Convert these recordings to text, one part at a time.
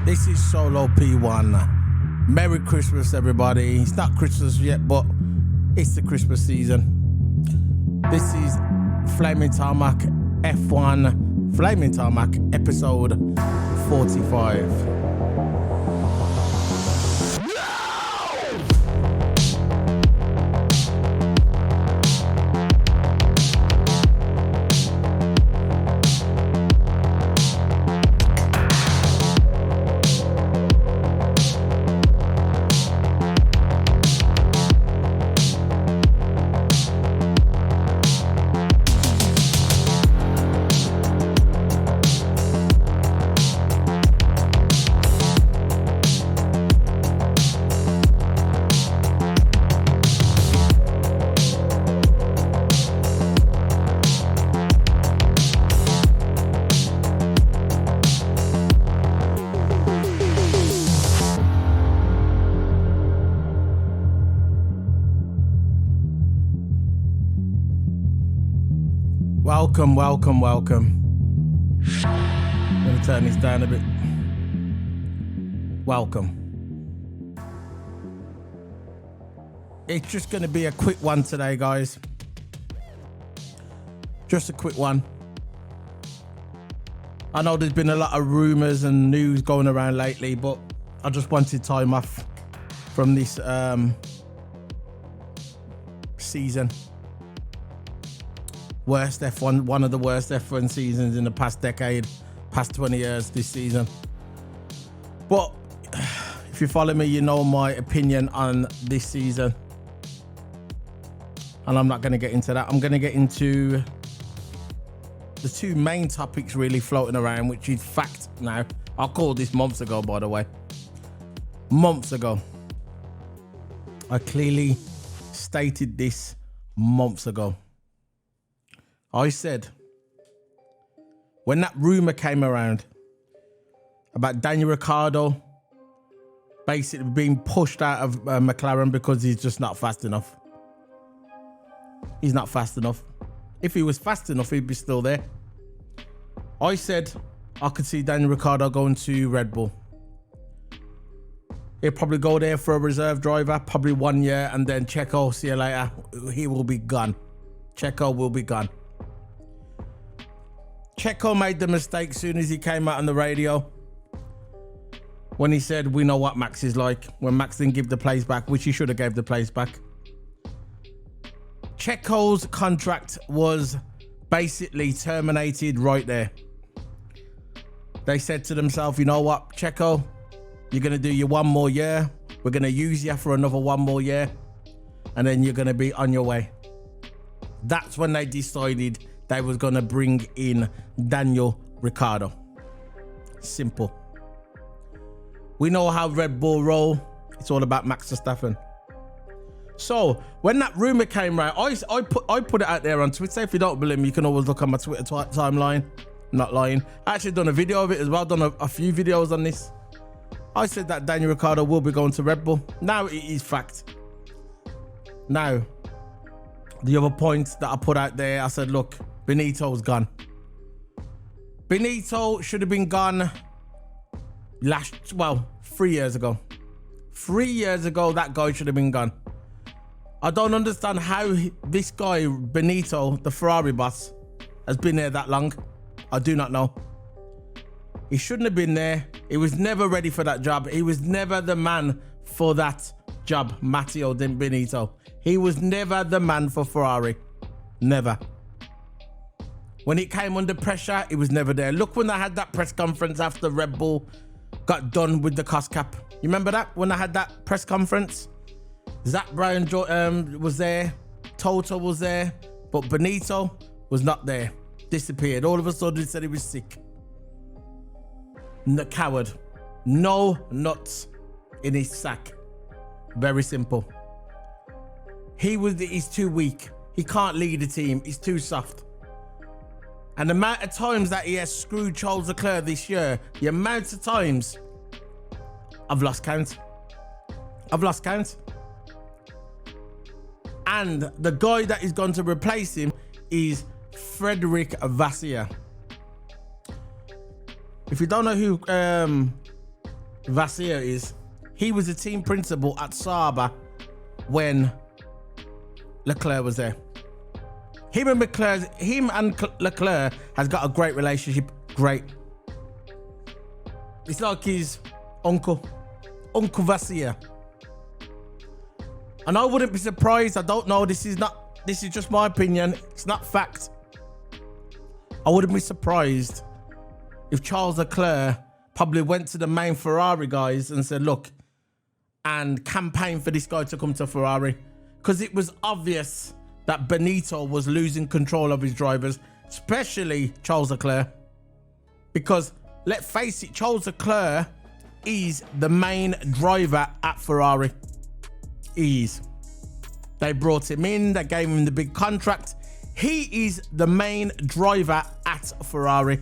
This is Solo P1. Merry Christmas, everybody. It's not Christmas yet, but it's the Christmas season. This is Flaming Tarmac F1 Flaming Tarmac episode 45. Welcome. Let me turn this down a bit. Welcome. It's just going to be a quick one today, guys. Just a quick one. I know there's been a lot of rumors and news going around lately, but I just wanted time off from this season. Worst F1, one of the worst F1 seasons in the past decade, past 20 years this season. But if you follow me, you know my opinion on this season. And I'm not going to get into that. I'm going to get into the two main topics really floating around, which is fact now. I called this months ago, by the way. Months ago. I clearly stated this months ago. I said, when that rumor came around about Daniel Ricciardo basically being pushed out of McLaren because he's just not fast enough. He's not fast enough. If he was fast enough, he'd be still there. I said I could see Daniel Ricciardo going to Red Bull. He'll probably go there for a reserve driver, probably 1 year, and then Checo, see you later. He will be gone. Checo will be gone. Checo made the mistake soon as he came out on the radio when he said, we know what Max is like, when Max didn't give the place back, which he should have gave the place back. Checo's contract was basically terminated right there. They said to themselves, you know what, Checo, you're going to do your 1 more year. We're going to use you for another 1 more year. And then you're going to be on your way. That's when they decided they was going to bring in Daniel Ricciardo. Simple. We know how Red Bull roll. It's all about Max Verstappen. So when that rumor came right, I put it out there on Twitter. If you don't believe me, you can always look on my Twitter timeline. I'm not lying. I actually done a video of it as well. Done a few videos on this. I said that Daniel Ricciardo will be going to Red Bull. Now it is fact. Now, the other points that I put out there, I said, look, Benito's gone. Benito should have been gone 3 years ago. 3 years ago, that guy should have been gone. I don't understand how this guy, Benito, the Ferrari boss, has been there that long. I do not know. He shouldn't have been there. He was never ready for that job. He was never the man for that job, Matteo Benito. He was never the man for Ferrari. Never. When it came under pressure, he was never there. Look when I had that press conference after Red Bull got done with the cost cap. You remember that? When I had that press conference? Zach Brown was there. Toto was there. But Benito was not there. Disappeared. All of a sudden, he said he was sick. The coward. No nuts in his sack. Very simple. He's too weak. He can't lead a team. He's too soft. And the amount of times that he has screwed Charles Leclerc this year, the amount of times, I've lost count. And the guy that is going to replace him is Frederic Vasseur. If you don't know who Vassia is, he was a team principal at Sauber when Leclerc was there. Him and Leclerc has got a great relationship. Great. It's like his Uncle Vassia. And I wouldn't be surprised. I don't know. This is just my opinion. It's not fact. I wouldn't be surprised if Charles Leclerc probably went to the main Ferrari guys and said, look, and campaigned for this guy to come to Ferrari. Because it was obvious that Benito was losing control of his drivers, especially Charles Leclerc. Because let's face it, Charles Leclerc is the main driver at Ferrari. They brought him in, they gave him the big contract. He is the main driver at Ferrari.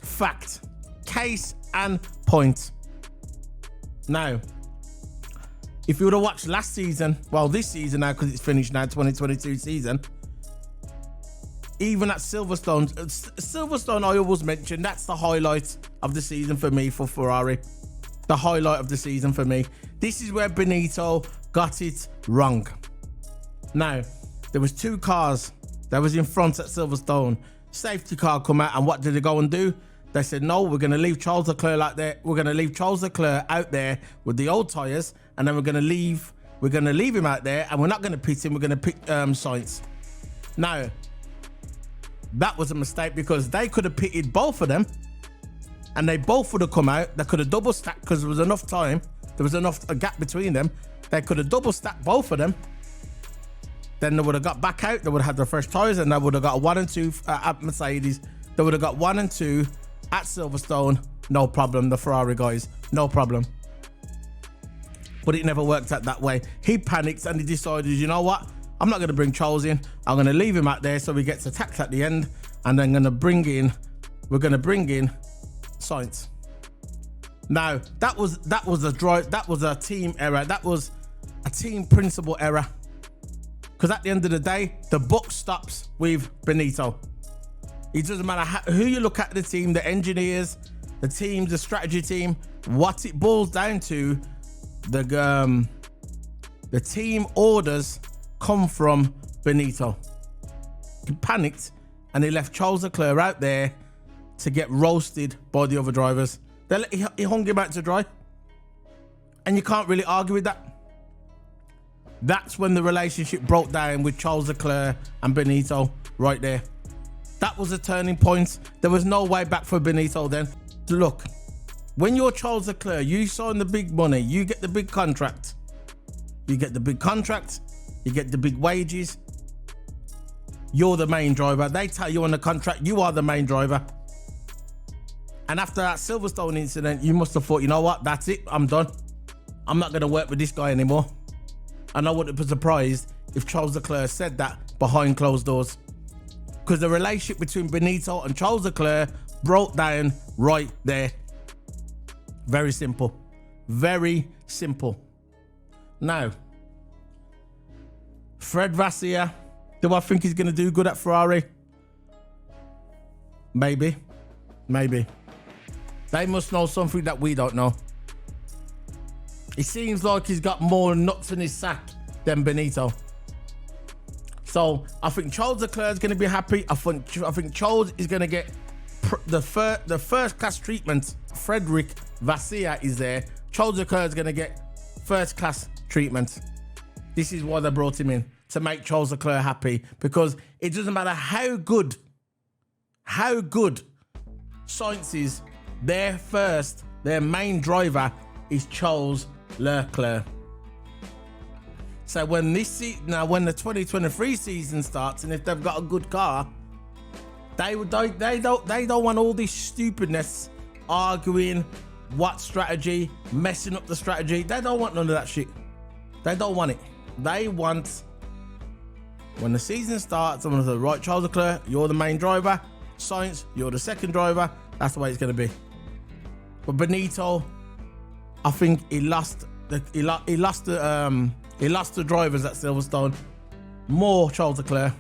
Fact. Case and point. Now, if you would have watched last season, well, this season now, because it's finished now, 2022 season, even at Silverstone, I always mention, that's the highlight of the season for me for Ferrari. The highlight of the season for me. This is where Benito got it wrong. Now, there was two cars that was in front at Silverstone. Safety car come out, and what did they go and do? They said, no, we're going to leave Charles Leclerc like that. We're going to leave Charles Leclerc out there with the old tyres, and then we're going to leave him out there, and we're not going to pit him. We're going to pit Sainz. Now, that was a mistake, because they could have pitted both of them, and they both would have come out. They could have double stacked, because there was enough time. There was a gap between them. They could have double stacked both of them. Then they would have got back out. They would have had their fresh tyres, and they would have got a 1 and 2 at Mercedes. They would have got 1 and 2 at Silverstone. No problem. The Ferrari guys, no problem. But it never worked out that way. He panicked and he decided, you know what? I'm not going to bring Charles in. I'm going to leave him out there so he gets attacked at the end, and then we're going to bring in Sainz. Now, that was a team error. That was a team principle error. Because at the end of the day, the buck stops with Benito. It doesn't matter who you look at, the team, the engineers, the team, the strategy team. What it boils down to, the team orders come from Benito. He panicked and he left Charles Leclerc out there to get roasted by the other drivers. He hung him out to dry. And you can't really argue with that. That's when the relationship broke down with Charles Leclerc and Benito right there. That was a turning point. There was no way back for Benito then. Look, when you're Charles Leclerc, you sign the big money, you get the big contract. You get the big contract, you get the big wages. You're the main driver. They tell you on the contract, you are the main driver. And after that Silverstone incident, you must have thought, you know what, that's it, I'm done. I'm not going to work with this guy anymore. And I wouldn't be surprised if Charles Leclerc said that behind closed doors. Because the relationship between Benito and Charles Leclerc broke down right there. Very simple. Very simple. Now, Fred Vassia, do I think he's going to do good at Ferrari? Maybe. Maybe. They must know something that we don't know. It seems like he's got more nuts in his sack than Benito. So I think Charles Leclerc is going to be happy. I think Charles is going to get the first class treatment. Frederick Vassia is there. Charles Leclerc is going to get first class treatment. This is why they brought him in, to make Charles Leclerc happy, because it doesn't matter how good Sainz is, their main driver is Charles Leclerc. So when the 2023 season starts, and if they've got a good car, they don't want all this stupidness, arguing what strategy, messing up the strategy. They don't want none of that shit. They don't want it. They want, when the season starts, someone says, right, Charles Leclerc, you're the main driver. Sainz, you're the second driver. That's the way it's going to be. But Benito, I think he lost the drivers at Silverstone. More Charles Leclerc.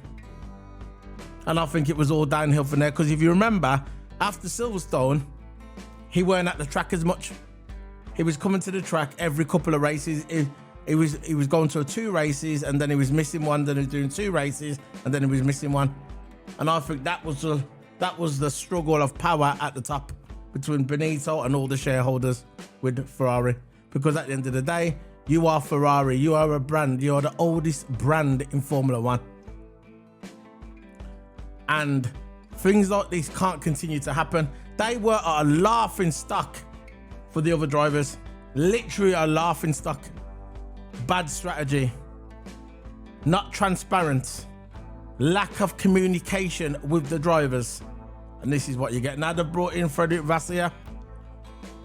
And I think it was all downhill from there. Because if you remember, after Silverstone, he weren't at the track as much. He was coming to the track every couple of races. He was going to 2 races, and then he was missing one. Then he was doing 2 races, and then he was missing one. And I think that was the struggle of power at the top between Benito and all the shareholders with Ferrari. Because at the end of the day, you are Ferrari. You are a brand. You are the oldest brand in Formula One. And things like this can't continue to happen. They were a laughing stock for the other drivers. Literally a laughing stock. Bad strategy. Not transparent. Lack of communication with the drivers. And this is what you get. Now they've brought in Frederick Vasseur.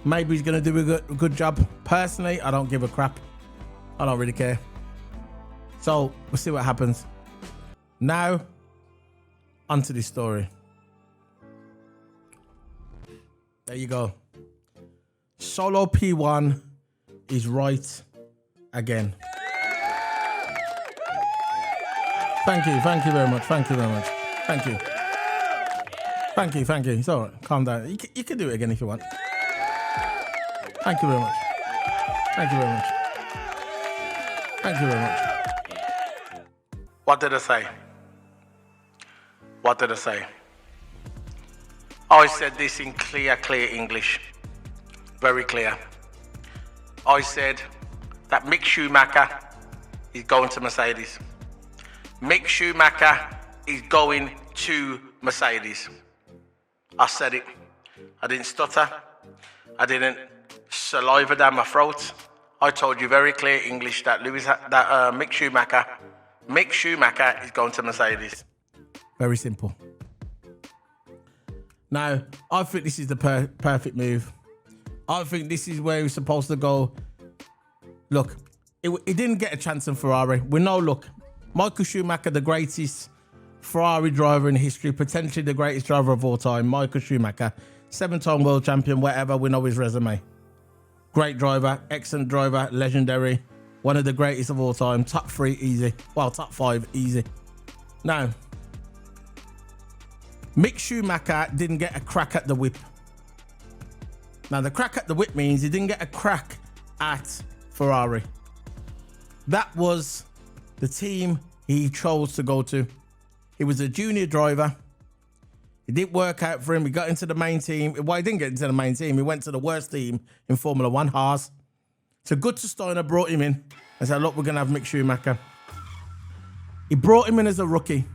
Maybe he's going to do a good job. Personally, I don't give a crap. I don't really care. So we'll see what happens. Now, onto this story. There you go. Solo P1 is right again. Thank you very much. Thank you. It's all right. Calm down. You can do it again if you want. Thank you very much. What did I say? I said this in clear English. Very clear. I said that Mick Schumacher is going to Mercedes. Mick Schumacher is going to Mercedes. I said it. I didn't stutter. I didn't saliva down my throat. I told you very clear English that Mick Schumacher is going to Mercedes. Very simple. Now, I think this is the perfect move. I think this is where he's supposed to go. Look, he didn't get a chance in Ferrari. We know, look, Michael Schumacher, the greatest Ferrari driver in history, potentially the greatest driver of all time, Michael Schumacher, 7-time world champion, whatever, we know his resume. Great driver, excellent driver, legendary, one of the greatest of all time, top 3 easy, well, top 5 easy. Now, Mick Schumacher didn't get a crack at the whip. Now, the crack at the whip means he didn't get a crack at Ferrari. That was the team he chose to go to. He was a junior driver. It didn't work out for him. He got into the main team. Well, he didn't get into the main team. He went to the worst team in Formula One, Haas. So Steiner brought him in and said, look, we're going to have Mick Schumacher. He brought him in as a rookie.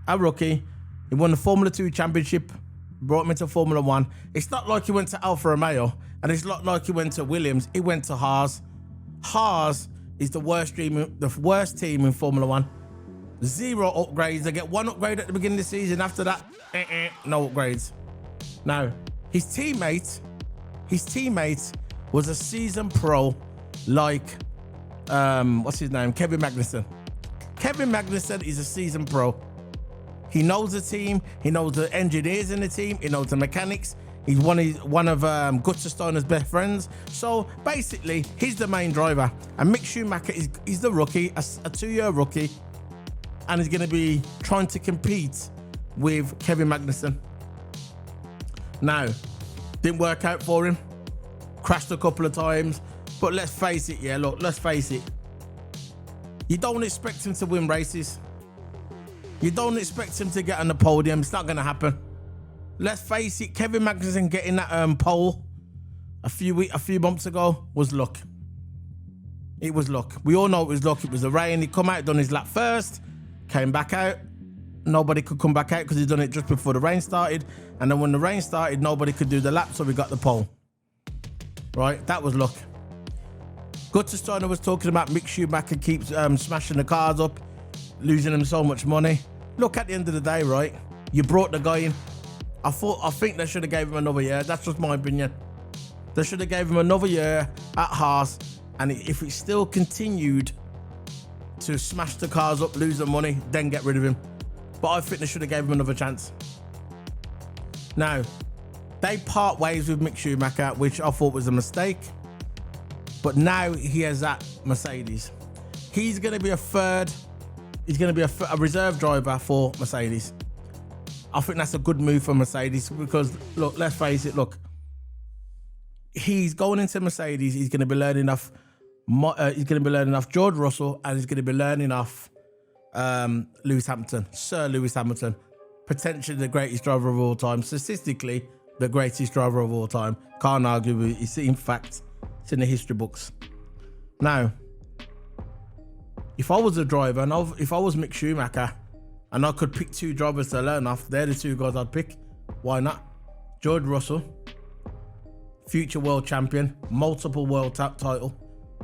He won the Formula 2 championship, brought him into Formula 1. It's not like he went to Alfa Romeo, and it's not like he went to Williams. He went to Haas. Haas is the worst team in Formula 1. 0 upgrades. They get 1 upgrade at the beginning of the season. After that, no upgrades. Now, his teammate was a seasoned pro like, what's his name? Kevin Magnussen. Kevin Magnussen is a seasoned pro. He knows the team. He knows the engineers in the team. He knows the mechanics. He's one of Gunther Steiner's best friends. So basically, he's the main driver. And Mick Schumacher is the rookie, a 2-year rookie. And he's going to be trying to compete with Kevin Magnussen. Now, didn't work out for him. Crashed a couple of times. But let's face it, let's face it. You don't expect him to win races. You don't expect him to get on the podium. It's not going to happen. Let's face it, Kevin Magnussen getting that pole a few months ago was luck. It was luck. We all know it was luck. It was the rain. He come out, done his lap first, came back out. Nobody could come back out because he'd done it just before the rain started. And then when the rain started, nobody could do the lap, so we got the pole. Right? That was luck. Gunther Steiner was talking about Mick Schumacher keeps smashing the cars up, losing them so much money. Look, at the end of the day, right? You brought the guy in. I think they should have gave him another year. That's just my opinion. They should have gave him another year at Haas, and if it still continued to smash the cars up, lose the money, then get rid of him. But I think they should have gave him another chance. Now, they part ways with Mick Schumacher, which I thought was a mistake. But now he has that Mercedes. He's going to be a reserve driver for Mercedes. I think that's a good move for Mercedes because, look, let's face it, look. he's going into Mercedes. He's going to be learning off. George Russell, and he's going to be learning off Lewis Hamilton, Sir Lewis Hamilton, potentially the greatest driver of all time, statistically the greatest driver of all time. Can't argue with it. It's in fact, it's in the history books. Now, if I was a driver and if I was Mick Schumacher and I could pick two drivers to learn off, they're the two guys I'd pick. Why not? George Russell, future world champion, multiple world title,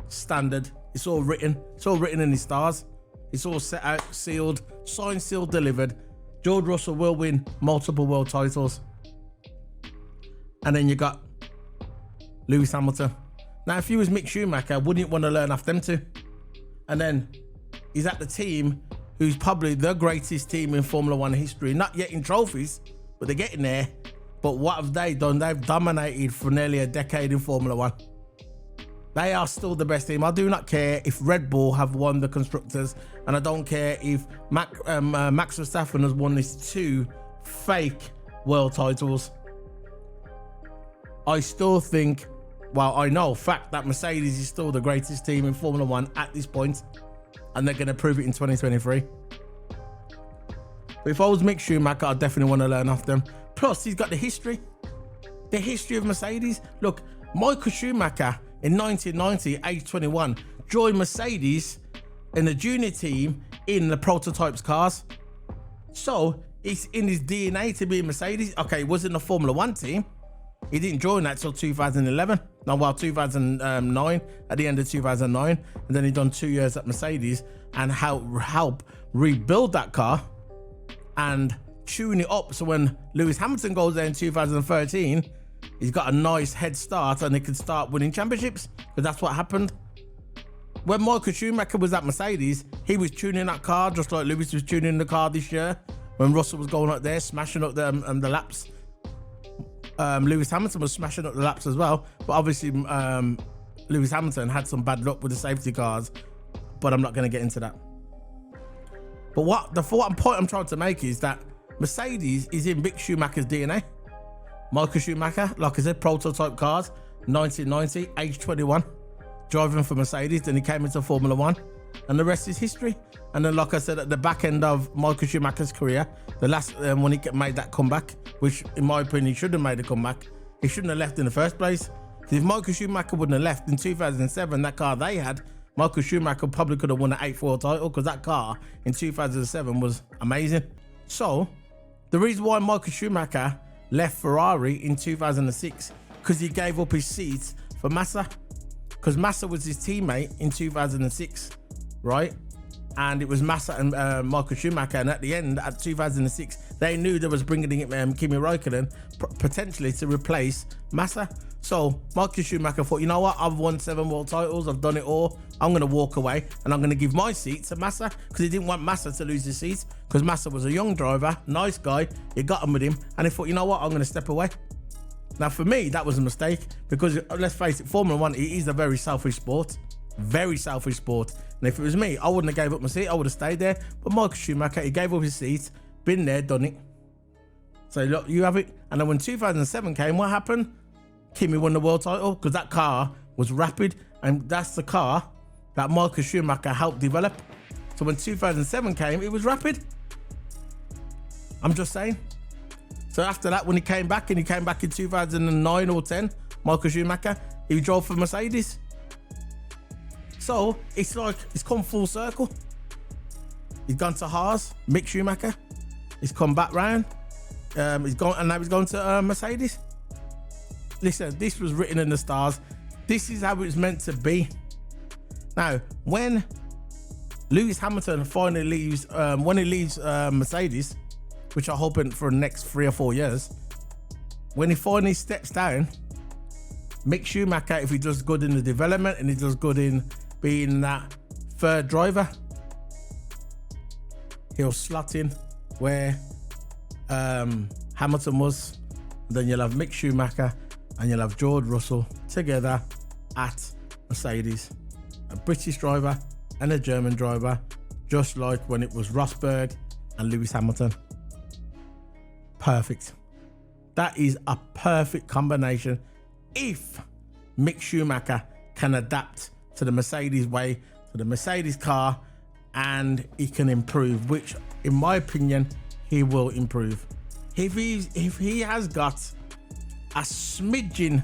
standard. It's all written. It's all written in his stars. It's all set out, sealed, signed, sealed, delivered. George Russell will win multiple world titles. And then you got Lewis Hamilton. Now, if you was Mick Schumacher, wouldn't you want to learn off them two? And then he's at the team who's probably the greatest team in Formula One history. Not yet in trophies, but they're getting there. But what have they done? They've dominated for nearly a decade in Formula One. They are still the best team. I do not care if Red Bull have won the constructors, and I don't care if Max Verstappen has won these two fake world titles. I still think, well, I know fact that Mercedes is still the greatest team in Formula One at this point, and they're going to prove it in 2023. But if I was Mick Schumacher, I'd definitely want to learn off them. Plus, he's got the history of Mercedes. Look, Michael Schumacher in 1990, age 21, joined Mercedes in the junior team in the prototypes cars. So it's in his DNA to be a Mercedes. Okay, he was in the Formula One team. He didn't join that till 2011. No, well, 2009, at the end of 2009. And then he done 2 years at Mercedes and help rebuild that car and tune it up. So when Lewis Hamilton goes there in 2013, he's got a nice head start and he can start winning championships, because that's what happened. When Michael Schumacher was at Mercedes, he was tuning that car just like Lewis was tuning the car this year. When Russell was going up there, smashing up the laps. Lewis Hamilton was smashing up the laps as well. But obviously, Lewis Hamilton had some bad luck with the safety cars. But I'm not going to get into that. But the point I'm trying to make is that Mercedes is in Mick Schumacher's DNA. Michael Schumacher, like I said, prototype cars, 1990, age 21, driving for Mercedes. Then he came into Formula One, and the rest is history. And then, like I said, at the back end of Michael Schumacher's career, the last when he made that comeback, which in my opinion he should have made a comeback, he shouldn't have left in the first place. If Michael Schumacher wouldn't have left in 2007, that car they had, Michael Schumacher probably could have won an 8th world title, because that car in 2007 was amazing. So the reason why Michael Schumacher left Ferrari in 2006, because he gave up his seat for Massa, because Massa was his teammate in 2006, right? And it was Massa and Michael Schumacher, and at the end, at 2006, they knew they was bringing in Kimi Räikkönen potentially to replace Massa. So Michael Schumacher thought, you know what, I've won 7 world titles, I've done it all, I'm going to walk away and I'm going to give my seat to Massa, because he didn't want Massa to lose his seat, because Massa was a young driver, nice guy, he got on with him, and he thought, you know what, I'm going to step away. Now for me, that was a mistake, because let's face it, Formula One, it is a very selfish sport. Very selfish sport. And if it was me, I wouldn't have gave up my seat, I would have stayed there. But Michael Schumacher, he gave up his seat, been there, done it. So look, you have it. And then when 2007 came, what happened? Kimi won the world title, because that car was rapid, and that's the car that Michael Schumacher helped develop. So when 2007 came, it was rapid. I'm just saying. So after that, when he came back, and he came back in 2009 or 10, Michael Schumacher, he drove for Mercedes. So it's like, it's come full circle. He's gone to Haas, Mick Schumacher. He's come back round. He's gone, and now he's going to Mercedes. Listen, this was written in the stars. This is how it's meant to be. Now, when Lewis Hamilton finally leaves, when he leaves Mercedes, which I'm hoping for the next 3 or 4 years, when he finally steps down, Mick Schumacher, if he does good in the development and he does good in being that third driver, he'll slot in where Hamilton was. Then you'll have Mick Schumacher and you'll have George Russell together at Mercedes. A British driver and a German driver, just like when it was Rosberg and Lewis Hamilton. Perfect. That is a perfect combination if Mick Schumacher can adapt to the Mercedes way, to the Mercedes car, and he can improve, which in my opinion, he will improve. If he has got a smidgen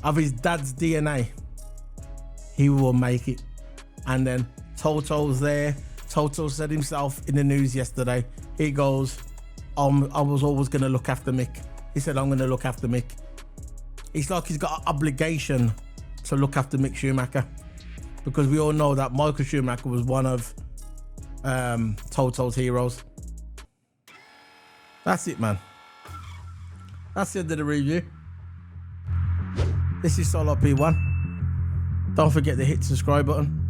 of his dad's DNA, he will make it. And then Toto's there. Toto said himself in the news yesterday, he goes, I was always going to look after Mick. He said, I'm going to look after Mick. It's like he's got an obligation to look after Mick Schumacher, because we all know that Michael Schumacher was one of Toto's heroes. That's it, man. That's the end of the review. This is Solo P1. Don't forget to hit the subscribe button.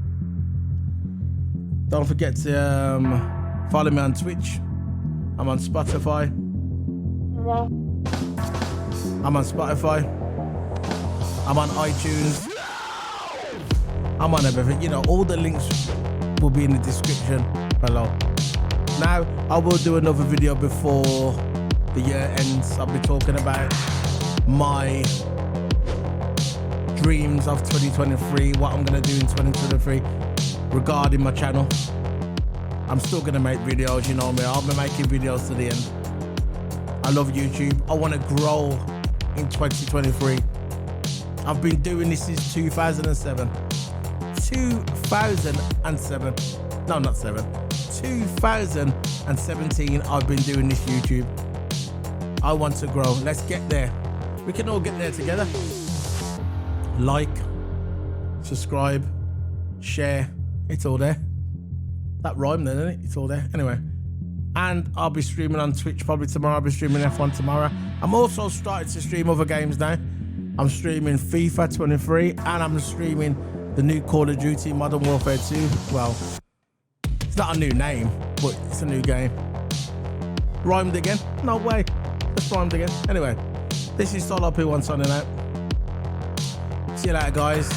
Don't forget to follow me on Twitch. I'm on Spotify. I'm on iTunes. I'm on everything. You know, all the links will be in the description below. Now, I will do another video before the year ends. I'll be talking about my dreams of 2023, what I'm going to do in 2023 regarding my channel. I'm still going to make videos, you know me. I'll be making videos to the end. I love YouTube. I want to grow in 2023. I've been doing this since 2007. 2007. No, not 7. 2017, I've been doing this YouTube. I want to grow. Let's get there. We can all get there together. Like, subscribe, share. It's all there. That rhymed then, isn't it? It's all there. Anyway. And I'll be streaming on Twitch probably tomorrow. I'll be streaming F1 tomorrow. I'm also starting to stream other games now. I'm streaming FIFA 23 and I'm streaming the new Call of Duty Modern Warfare 2. Well, it's not a new name, but it's a new game. Rhymed again? No way. Just rhymed again. Anyway, this is Solo P1 signing out. See you later, guys.